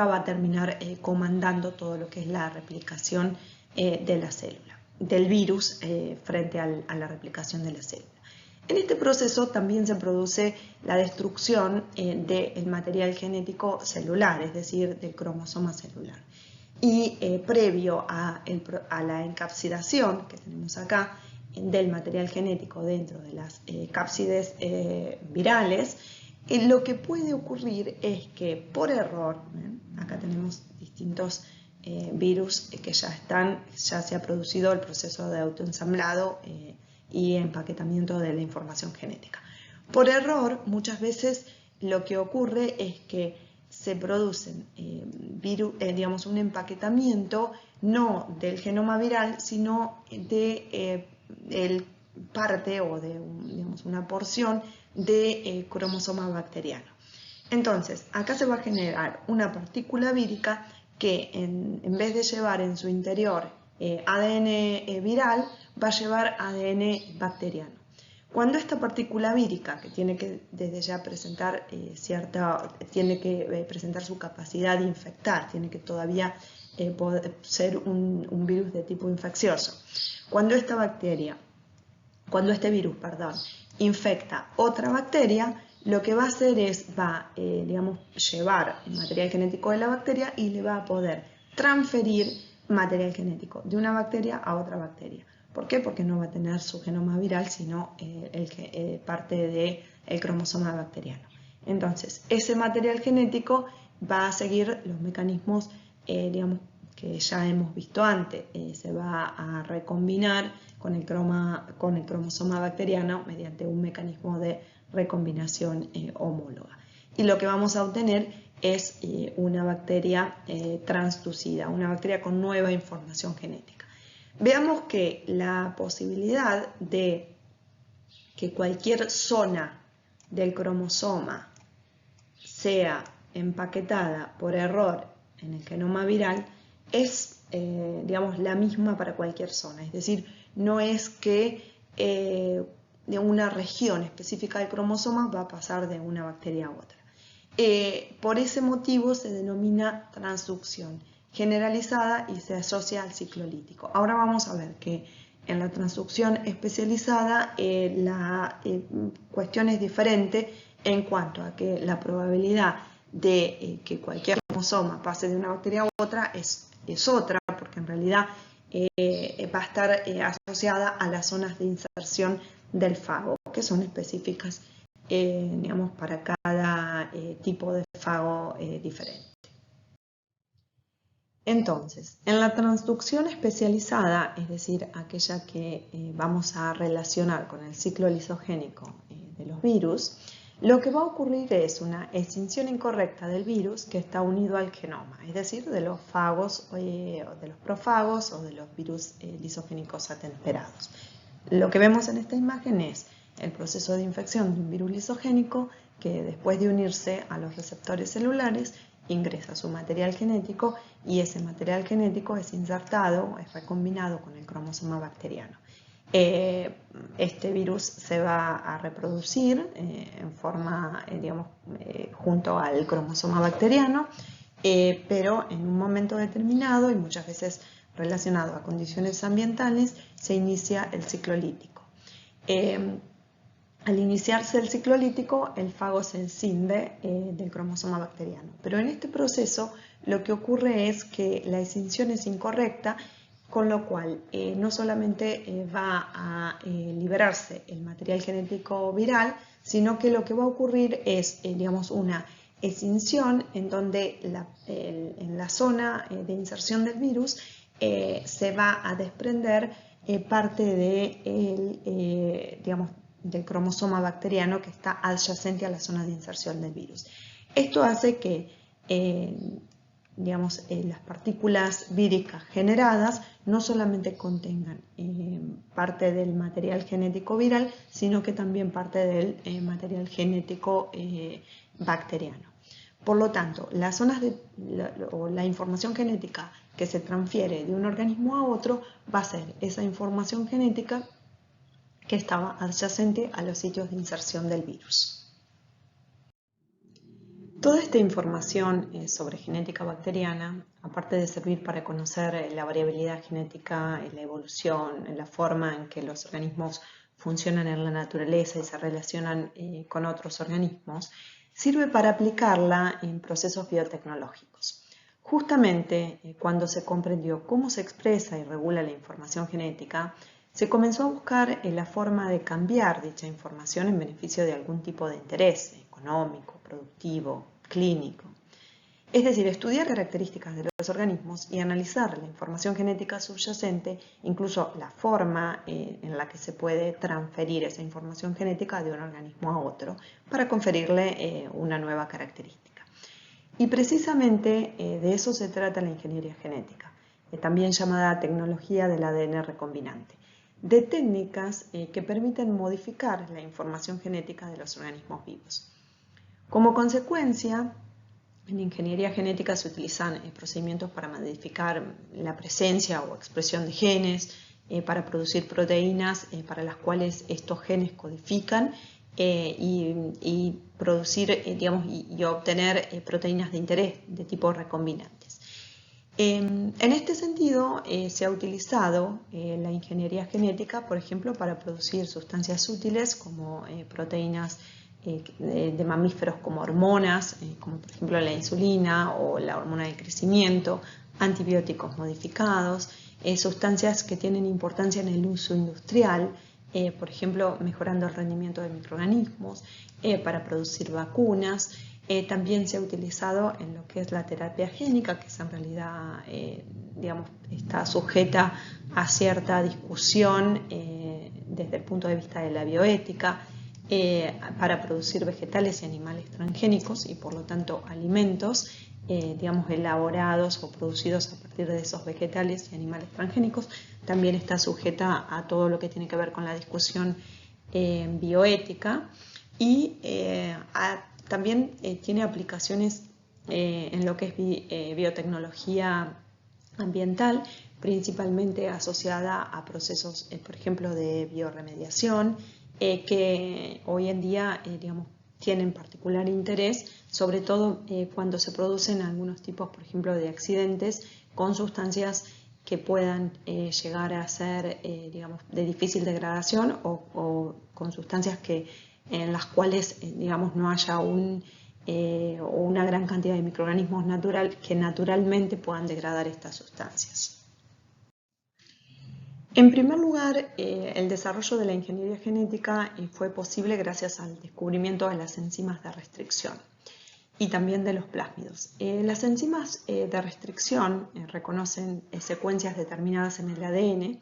va a terminar comandando todo lo que es la replicación de la célula, del virus frente a la replicación de la célula. En este proceso también se produce la destrucción del material genético celular, es decir, del cromosoma celular. Y previo a la encapsidación que tenemos acá del material genético dentro de las cápsides virales, lo que puede ocurrir es que por error, acá tenemos distintos virus que ya se ha producido el proceso de autoensamblado y empaquetamiento de la información genética. Por error, muchas veces lo que ocurre es que se producen un empaquetamiento no del genoma viral, sino de parte o de una porción de cromosoma bacteriano. Entonces, acá se va a generar una partícula vírica que en vez de llevar en su interior ADN viral, va a llevar ADN bacteriano. Cuando esta partícula vírica, que tiene que desde ya presentar presentar su capacidad de infectar, tiene que todavía ser un virus de tipo infeccioso. Cuando este virus, infecta otra bacteria, lo que va a hacer es, llevar el material genético de la bacteria y le va a poder transferir material genético de una bacteria a otra bacteria. ¿Por qué? Porque no va a tener su genoma viral, sino parte del cromosoma bacteriano. Entonces, ese material genético va a seguir los mecanismos que ya hemos visto antes. Se va a recombinar con el cromosoma bacteriano mediante un mecanismo de recombinación homóloga. Y lo que vamos a obtener es una bacteria transducida, una bacteria con nueva información genética. Veamos que la posibilidad de que cualquier zona del cromosoma sea empaquetada por error en el genoma viral es la misma para cualquier zona, es decir, no es que de una región específica del cromosoma va a pasar de una bacteria a otra. Por ese motivo se denomina transducción generalizada y se asocia al ciclo lítico. Ahora vamos a ver que en la transducción especializada la cuestión es diferente en cuanto a que la probabilidad de que cualquier cromosoma pase de una bacteria a otra es otra, porque en realidad va a estar asociada a las zonas de inserción del fago, que son específicas para cada tipo de fago diferente. Entonces, en la transducción especializada, es decir, aquella que vamos a relacionar con el ciclo lisogénico de los virus, lo que va a ocurrir es una extinción incorrecta del virus que está unido al genoma, es decir, de los fagos, de los profagos o de los virus lisogénicos atemperados. Lo que vemos en esta imagen es el proceso de infección de un virus lisogénico que después de unirse a los receptores celulares ingresa su material genético y ese material genético es insertado, es recombinado con el cromosoma bacteriano. Este virus se va a reproducir en forma, junto al cromosoma bacteriano, pero en un momento determinado y muchas veces relacionado a condiciones ambientales, se inicia el ciclo lítico. Al iniciarse el ciclo lítico, el fago se escinde del cromosoma bacteriano. Pero en este proceso lo que ocurre es que la escinsión es incorrecta, con lo cual no solamente va a liberarse el material genético viral, sino que lo que va a ocurrir es, digamos, una escinsión en donde en la zona de inserción del virus se va a desprender parte de, digamos, del cromosoma bacteriano que está adyacente a la zona de inserción del virus. Esto hace que digamos, las partículas víricas generadas no solamente contengan parte del material genético viral, sino que también parte del material genético bacteriano. Por lo tanto, las zonas o la información genética que se transfiere de un organismo a otro va a ser esa información genética que estaba adyacente a los sitios de inserción del virus. Toda esta información sobre genética bacteriana, aparte de servir para conocer la variabilidad genética, la evolución, la forma en que los organismos funcionan en la naturaleza y se relacionan con otros organismos, sirve para aplicarla en procesos biotecnológicos. Justamente cuando se comprendió cómo se expresa y regula la información genética, se comenzó a buscar la forma de cambiar dicha información en beneficio de algún tipo de interés económico, productivo, clínico. Es decir, estudiar características de los organismos y analizar la información genética subyacente, incluso la forma en la que se puede transferir esa información genética de un organismo a otro para conferirle una nueva característica. Y precisamente de eso se trata la ingeniería genética, también llamada tecnología del ADN recombinante, de técnicas que permiten modificar la información genética de los organismos vivos. Como consecuencia, en ingeniería genética se utilizan procedimientos para modificar la presencia o expresión de genes, para producir proteínas para las cuales estos genes codifican y producir, digamos, y obtener proteínas de interés de tipo recombinantes. En este sentido, se ha utilizado la ingeniería genética, por ejemplo, para producir sustancias útiles como proteínas de mamíferos como hormonas, como por ejemplo la insulina o la hormona del crecimiento, antibióticos modificados, sustancias que tienen importancia en el uso industrial, por ejemplo, mejorando el rendimiento de microorganismos, para producir vacunas. También se ha utilizado en lo que es la terapia génica, que es en realidad, digamos, está sujeta a cierta discusión desde el punto de vista de la bioética, para producir vegetales y animales transgénicos y por lo tanto alimentos, digamos, elaborados o producidos a partir de esos vegetales y animales transgénicos. También está sujeta a todo lo que tiene que ver con la discusión bioética y también tiene aplicaciones en lo que es biotecnología ambiental, principalmente asociada a procesos, por ejemplo, de bioremediación, que hoy en día, digamos, tienen particular interés, sobre todo cuando se producen algunos tipos, por ejemplo, de accidentes con sustancias que puedan llegar a ser, digamos, de difícil degradación o con sustancias en las cuales, digamos, no haya una gran cantidad de microorganismos que naturalmente puedan degradar estas sustancias. En primer lugar, el desarrollo de la ingeniería genética fue posible gracias al descubrimiento de las enzimas de restricción y también de los plásmidos. Las enzimas de restricción reconocen secuencias determinadas en el ADN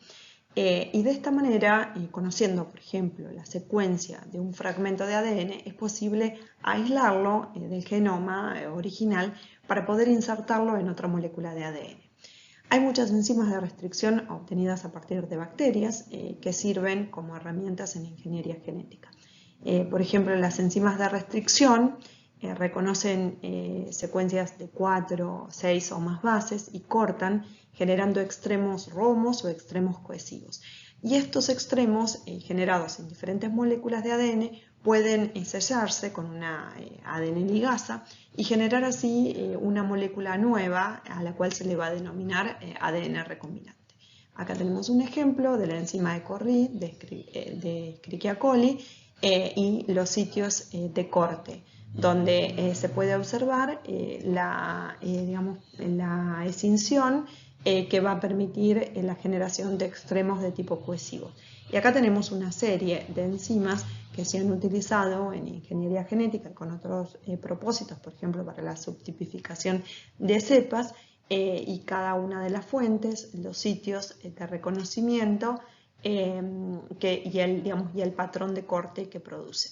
y de esta manera, conociendo, por ejemplo, la secuencia de un fragmento de ADN, es posible aislarlo del genoma original para poder insertarlo en otra molécula de ADN. Hay muchas enzimas de restricción obtenidas a partir de bacterias que sirven como herramientas en ingeniería genética. Por ejemplo, las enzimas de restricción reconocen secuencias de 4, 6 o más bases y cortan, generando extremos romos o extremos cohesivos. Y estos extremos, generados en diferentes moléculas de ADN, pueden sellarse con una ADN ligasa y generar así una molécula nueva a la cual se le va a denominar ADN recombinante. Acá tenemos un ejemplo de la enzima de Corry de Escherichia coli y los sitios de corte, donde se puede observar la escinsión que va a permitir la generación de extremos de tipo cohesivo. Y acá tenemos una serie de enzimas que se han utilizado en ingeniería genética con otros propósitos, por ejemplo para la subtipificación de cepas, y cada una de las fuentes, los sitios de reconocimiento y el patrón de corte que produce.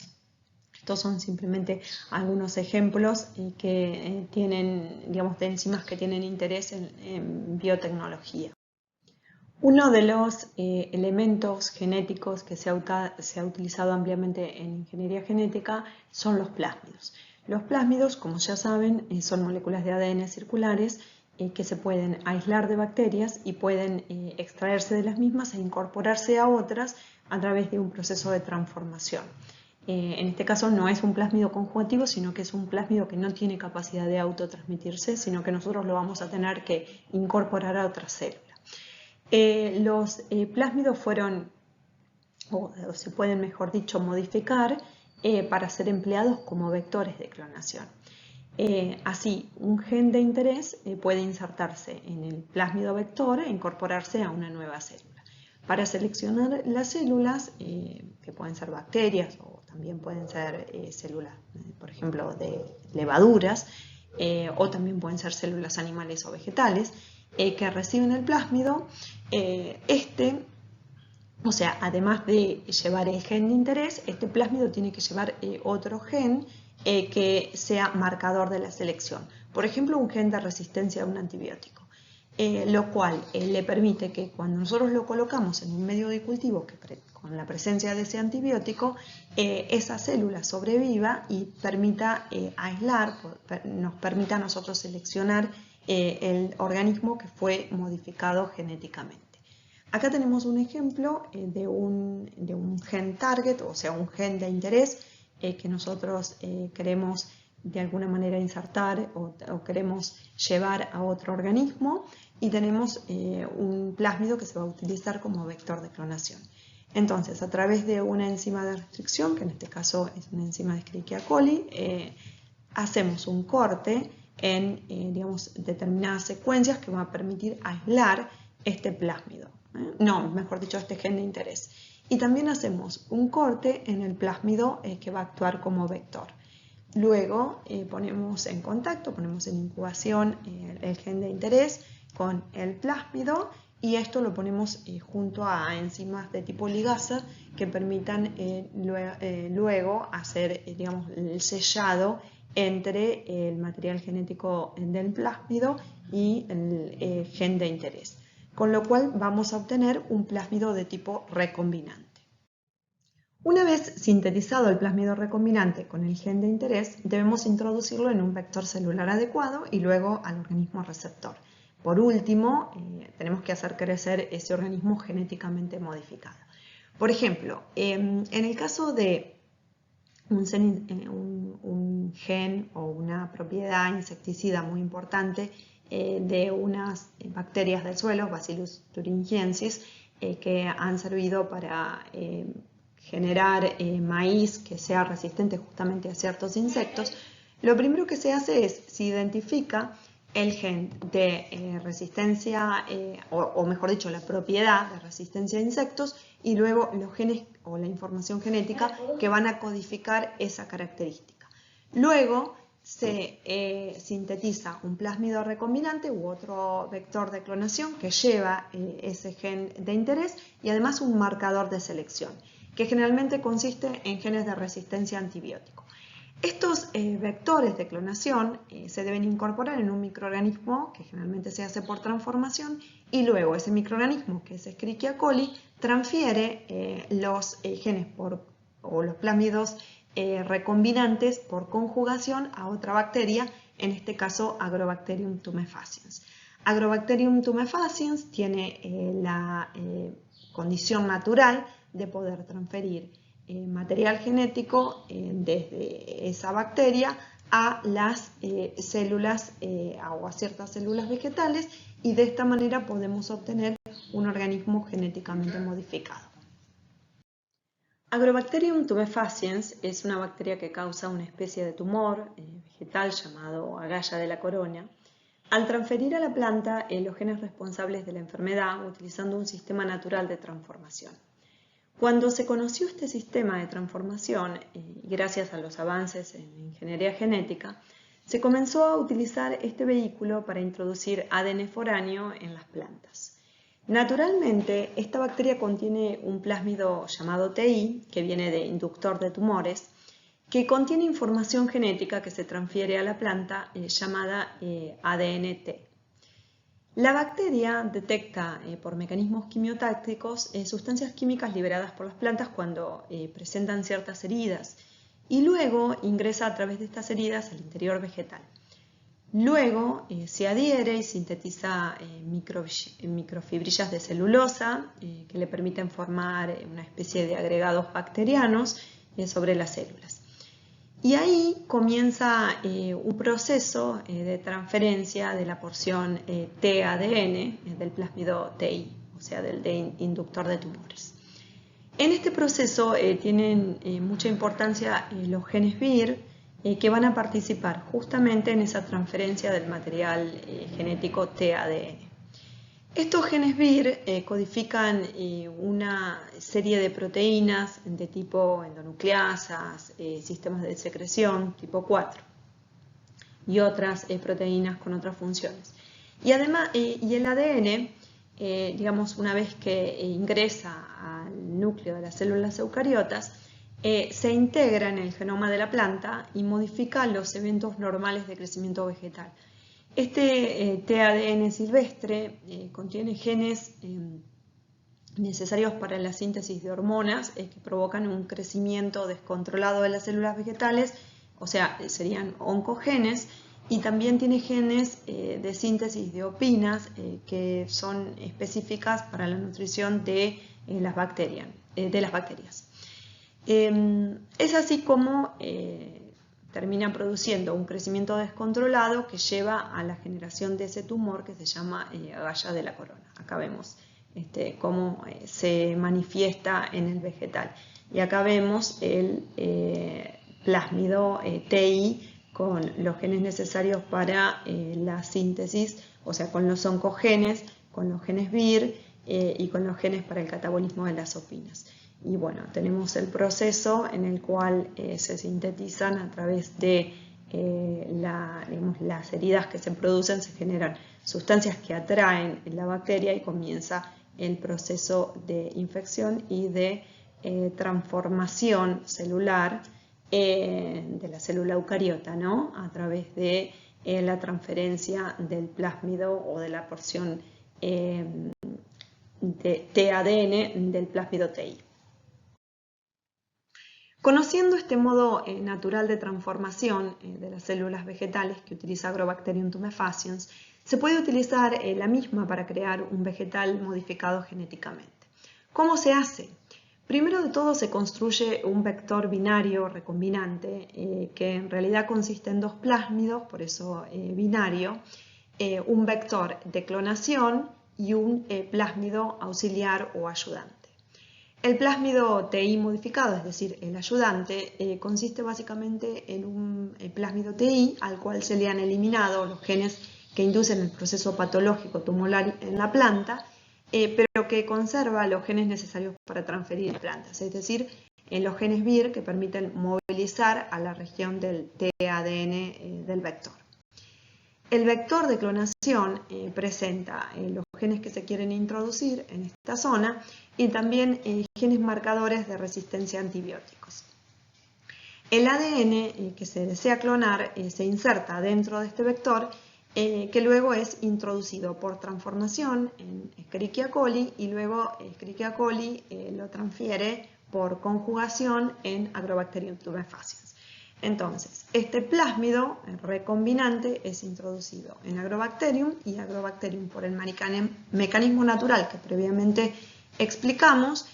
Estos son simplemente algunos ejemplos que tienen, de enzimas que tienen interés en biotecnología. Uno de los elementos genéticos que se ha utilizado ampliamente en ingeniería genética son los plásmidos. Los plásmidos, como ya saben, son moléculas de ADN circulares que se pueden aislar de bacterias y pueden extraerse de las mismas e incorporarse a otras a través de un proceso de transformación. En este caso no es un plásmido conjugativo, sino que es un plásmido que no tiene capacidad de autotransmitirse, sino que nosotros lo vamos a tener que incorporar a otra célula. Los plásmidos fueron, o se pueden mejor dicho, modificar para ser empleados como vectores de clonación. Así, un gen de interés puede insertarse en el plásmido vector e incorporarse a una nueva célula. Para seleccionar las células, que pueden ser bacterias o también pueden ser células, por ejemplo, de levaduras, o también pueden ser células animales o vegetales, que reciben el plásmido, además de llevar el gen de interés, este plásmido tiene que llevar otro gen que sea marcador de la selección. Por ejemplo, un gen de resistencia a un antibiótico, lo cual le permite que cuando nosotros lo colocamos en un medio de cultivo con la presencia de ese antibiótico, esa célula sobreviva y permita aislar, nos permita a nosotros seleccionar el organismo que fue modificado genéticamente. Acá tenemos un ejemplo de un gen target, o sea, un gen de interés que nosotros queremos de alguna manera insertar o queremos llevar a otro organismo, y tenemos un plásmido que se va a utilizar como vector de clonación. Entonces, a través de una enzima de restricción, que en este caso es una enzima de Escherichia coli, hacemos un corte en determinadas secuencias que van a permitir aislar este plásmido, este gen de interés. Y también hacemos un corte en el plásmido que va a actuar como vector. Luego ponemos en contacto, ponemos en incubación el gen de interés con el plásmido, y esto lo ponemos junto a enzimas de tipo ligasa que permitan luego hacer el sellado entre el material genético del plásmido y el gen de interés, con lo cual vamos a obtener un plásmido de tipo recombinante. Una vez sintetizado el plásmido recombinante con el gen de interés, debemos introducirlo en un vector celular adecuado y luego al organismo receptor. Por último, tenemos que hacer crecer ese organismo genéticamente modificado. Por ejemplo, en el caso de un gen o una propiedad insecticida muy importante de unas bacterias del suelo, Bacillus thuringiensis, que han servido para generar maíz que sea resistente justamente a ciertos insectos, lo primero que se hace es, se identifica el gen de resistencia, o mejor dicho, la propiedad de resistencia a insectos, y luego los genes o la información genética que van a codificar esa característica. Luego se sintetiza un plásmido recombinante u otro vector de clonación que lleva ese gen de interés y además un marcador de selección, que generalmente consiste en genes de resistencia a antibióticos. Estos vectores de clonación se deben incorporar en un microorganismo que generalmente se hace por transformación, y luego ese microorganismo, que es Escherichia coli, transfiere los genes o los plásmidos recombinantes por conjugación a otra bacteria, en este caso Agrobacterium tumefaciens. Agrobacterium tumefaciens tiene la condición natural de poder transferir material genético desde esa bacteria a las células o a ciertas células vegetales, y de esta manera podemos obtener un organismo genéticamente modificado. Agrobacterium tumefaciens es una bacteria que causa una especie de tumor vegetal llamado agalla de la corona, al transferir a la planta los genes responsables de la enfermedad utilizando un sistema natural de transformación. Cuando se conoció este sistema de transformación, y gracias a los avances en ingeniería genética, se comenzó a utilizar este vehículo para introducir ADN foráneo en las plantas. Naturalmente, esta bacteria contiene un plásmido llamado TI, que viene de inductor de tumores, que contiene información genética que se transfiere a la planta llamada ADN-T. La bacteria detecta por mecanismos quimiotácticos sustancias químicas liberadas por las plantas cuando presentan ciertas heridas, y luego ingresa a través de estas heridas al interior vegetal. Luego se adhiere y sintetiza microfibrillas de celulosa que le permiten formar una especie de agregados bacterianos sobre las células. Y ahí comienza un proceso de transferencia de la porción tADN del plásmido TI, o sea, del inductor de tumores. En este proceso tienen mucha importancia los genes Vir, que van a participar justamente en esa transferencia del material genético tADN. Estos genes Vir codifican una serie de proteínas de tipo endonucleasas, sistemas de secreción tipo 4 y otras proteínas con otras funciones. Y además, y el ADN, digamos, una vez que ingresa al núcleo de las células eucariotas, se integra en el genoma de la planta y modifica los eventos normales de crecimiento vegetal. Este tADN silvestre contiene genes necesarios para la síntesis de hormonas que provocan un crecimiento descontrolado de las células vegetales, o sea, serían oncogenes, y también tiene genes de síntesis de opinas que son específicas para la nutrición de las bacterias. Es así como termina produciendo un crecimiento descontrolado que lleva a la generación de ese tumor que se llama agalla de la corona. Acá vemos cómo se manifiesta en el vegetal. Y acá vemos el plásmido TI con los genes necesarios para la síntesis, o sea, con los oncogenes, con los genes Vir y con los genes para el catabolismo de las opinas. Y bueno, tenemos el proceso en el cual se sintetizan a través de las heridas que se producen, se generan sustancias que atraen la bacteria y comienza el proceso de infección y de transformación celular de la célula eucariota, ¿no? A través de la transferencia del plásmido o de la porción de tADN del plásmido TI. Conociendo este modo natural de transformación de las células vegetales que utiliza Agrobacterium tumefaciens, se puede utilizar la misma para crear un vegetal modificado genéticamente. ¿Cómo se hace? Primero de todo se construye un vector binario recombinante que en realidad consiste en dos plásmidos, por eso binario, un vector de clonación y un plásmido auxiliar o ayudante. El plásmido TI modificado, es decir, el ayudante, consiste básicamente en un plásmido TI al cual se le han eliminado los genes que inducen el proceso patológico tumoral en la planta, pero que conserva los genes necesarios para transferir plantas, es decir, en los genes Vir que permiten movilizar a la región del tADN del vector. El vector de clonación presenta los genes que se quieren introducir en esta zona y también genes marcadores de resistencia a antibióticos. El ADN que se desea clonar se inserta dentro de este vector que luego es introducido por transformación en Escherichia coli y luego Escherichia coli lo transfiere por conjugación en Agrobacterium tumefaciens. Entonces, este plásmido recombinante es introducido en Agrobacterium y Agrobacterium por el mecanismo natural que previamente explicamos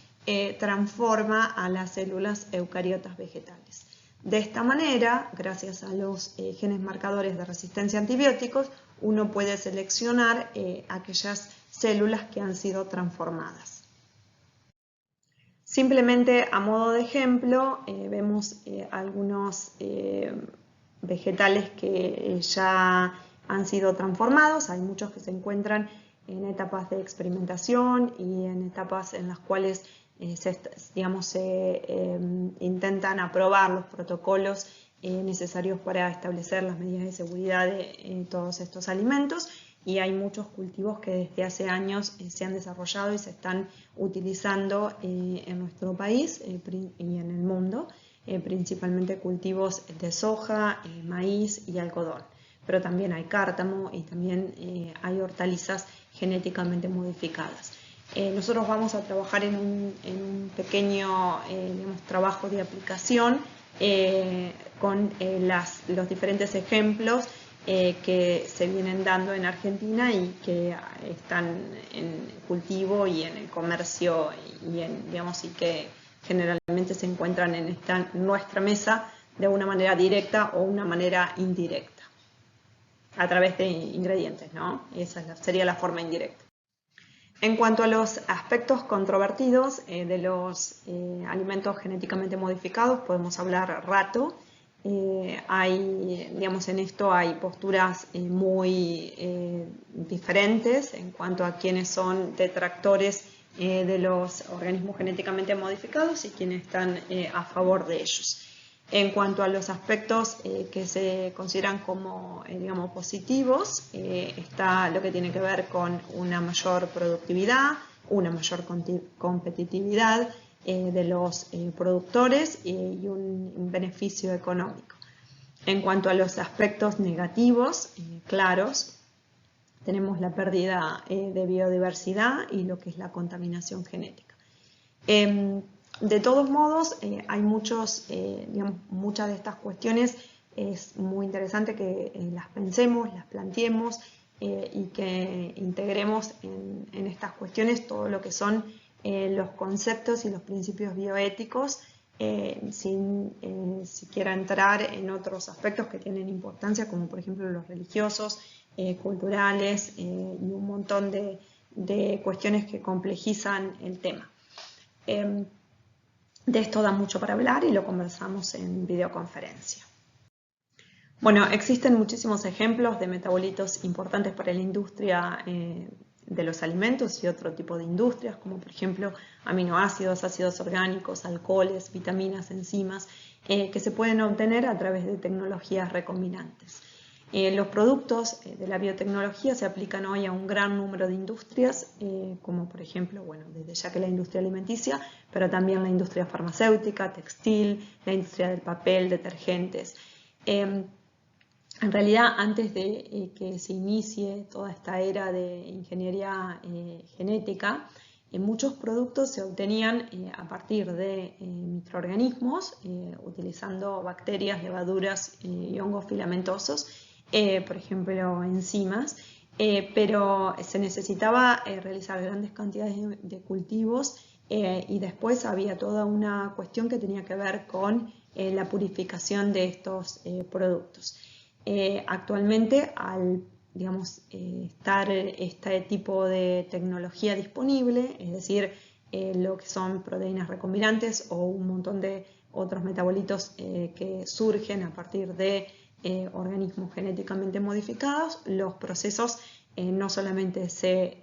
transforma a las células eucariotas vegetales. De esta manera, gracias a los genes marcadores de resistencia a antibióticos, uno puede seleccionar aquellas células que han sido transformadas. Simplemente a modo de ejemplo, vemos algunos vegetales que ya han sido transformados. Hay muchos que se encuentran en etapas de experimentación y en etapas en las cuales se intentan aprobar los protocolos necesarios para establecer las medidas de seguridad de todos estos alimentos, y hay muchos cultivos que desde hace años se han desarrollado y se están utilizando en nuestro país y en el mundo, principalmente cultivos de soja, maíz y algodón, pero también hay cártamo y también hay hortalizas genéticamente modificadas. Nosotros vamos a trabajar en un pequeño trabajo de aplicación con los diferentes ejemplos que se vienen dando en Argentina y que están en cultivo y en el comercio y que generalmente se encuentran en nuestra mesa de una manera directa o una manera indirecta, a través de ingredientes, ¿no? Esa sería la forma indirecta. En cuanto a los aspectos controvertidos de los alimentos genéticamente modificados, podemos hablar rato. En esto hay posturas muy diferentes en cuanto a quienes son detractores de los organismos genéticamente modificados y quienes están a favor de ellos. En cuanto a los aspectos que se consideran como positivos, está lo que tiene que ver con una mayor productividad, una mayor competitividad de los productores y un beneficio económico. En cuanto a los aspectos negativos, claros, tenemos la pérdida de biodiversidad y lo que es la contaminación genética. De todos modos, hay muchas de estas cuestiones es muy interesante que las pensemos, las planteemos y que integremos en estas cuestiones todo lo que son los conceptos y los principios bioéticos, sin siquiera entrar en otros aspectos que tienen importancia, como por ejemplo los religiosos, culturales y un montón de cuestiones que complejizan el tema. De esto da mucho para hablar y lo conversamos en videoconferencia. Bueno, existen muchísimos ejemplos de metabolitos importantes para la industria de los alimentos y otro tipo de industrias, como por ejemplo aminoácidos, ácidos orgánicos, alcoholes, vitaminas, enzimas, que se pueden obtener a través de tecnologías recombinantes. Los productos de la biotecnología se aplican hoy a un gran número de industrias, como por ejemplo, desde ya que la industria alimenticia, pero también la industria farmacéutica, textil, la industria del papel, detergentes. En realidad, antes de que se inicie toda esta era de ingeniería genética, muchos productos se obtenían a partir de microorganismos, utilizando bacterias, levaduras y hongos filamentosos, por ejemplo enzimas, pero se necesitaba realizar grandes cantidades de cultivos y después había toda una cuestión que tenía que ver con la purificación de estos productos. Actualmente, al estar este tipo de tecnología disponible, es decir, lo que son proteínas recombinantes o un montón de otros metabolitos que surgen a partir de organismos genéticamente modificados, los procesos no solamente se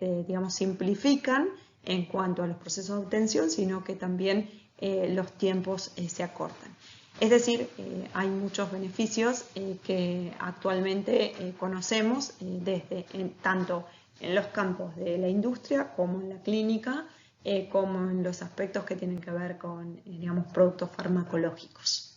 simplifican en cuanto a los procesos de obtención, sino que también los tiempos se acortan. Es decir, hay muchos beneficios que actualmente conocemos tanto en los campos de la industria como en la clínica, como en los aspectos que tienen que ver con productos farmacológicos.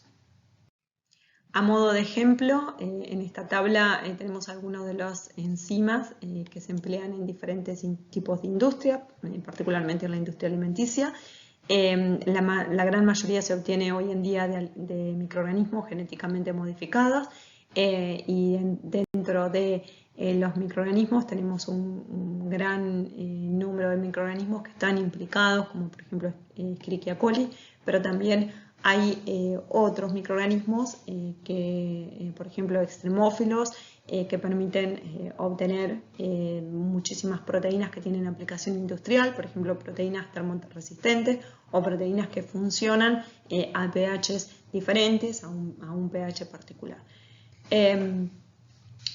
A modo de ejemplo, en esta tabla tenemos algunos de las enzimas que se emplean en diferentes tipos de industria, particularmente en la industria alimenticia. La gran mayoría se obtiene hoy en día de microorganismos genéticamente modificados. Dentro de los microorganismos tenemos un gran número de microorganismos que están implicados, como por ejemplo Escherichia coli, pero también hay otros microorganismos por ejemplo, extremófilos, que permiten obtener muchísimas proteínas que tienen aplicación industrial, por ejemplo, proteínas termoresistentes o proteínas que funcionan a pHs diferentes, a un pH particular.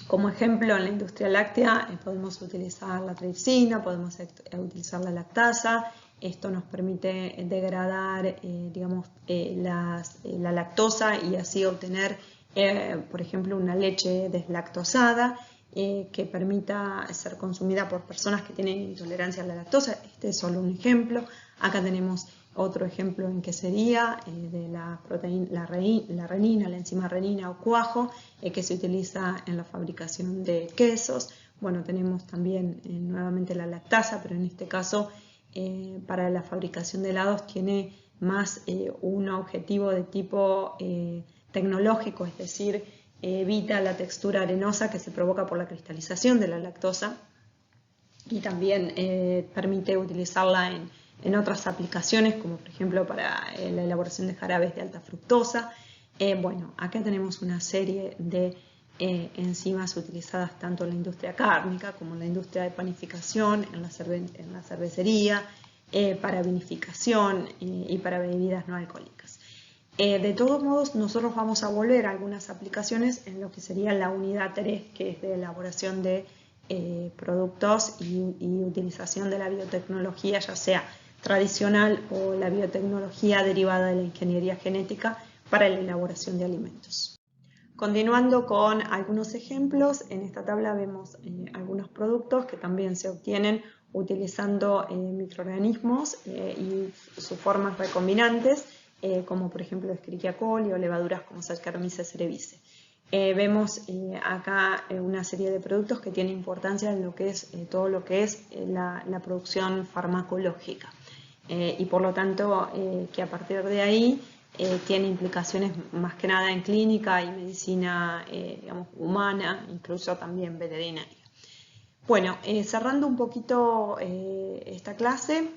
Como ejemplo, en la industria láctea podemos utilizar la tripsina, podemos utilizar la lactasa. Esto nos permite degradar la lactosa y así obtener, por ejemplo, una leche deslactosada que permita ser consumida por personas que tienen intolerancia a la lactosa. Este es solo un ejemplo. Acá tenemos otro ejemplo en que sería de la renina, la enzima renina o cuajo, que se utiliza en la fabricación de quesos. Bueno, tenemos también nuevamente la lactasa, pero en este caso para la fabricación de helados tiene más un objetivo de tipo tecnológico, es decir, evita la textura arenosa que se provoca por la cristalización de la lactosa y también permite utilizarla en otras aplicaciones, como por ejemplo para la elaboración de jarabes de alta fructosa. Bueno, acá tenemos una serie de enzimas utilizadas tanto en la industria cárnica como en la industria de panificación, en la cervecería, para vinificación y para bebidas no alcohólicas. De todos modos, nosotros vamos a volver a algunas aplicaciones en lo que sería la unidad 3, que es de elaboración de productos y utilización de la biotecnología, ya sea tradicional o la biotecnología derivada de la ingeniería genética para la elaboración de alimentos. Continuando con algunos ejemplos, en esta tabla vemos algunos productos que también se obtienen utilizando microorganismos y sus formas recombinantes, como por ejemplo Escherichia coli o levaduras como Saccharomyces cerevisiae. Vemos acá una serie de productos que tienen importancia en lo que es todo lo que es la producción farmacológica y por lo tanto que a partir de ahí tiene implicaciones más que nada en clínica y medicina humana, incluso también veterinaria. Bueno, cerrando un poquito esta clase,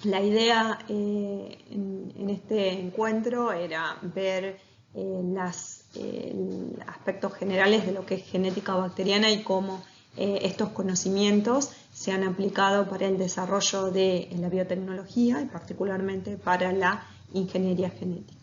la idea en este encuentro era ver los aspectos generales de lo que es genética bacteriana y cómo estos conocimientos se han aplicado para el desarrollo de la biotecnología y particularmente para la ingeniería genética.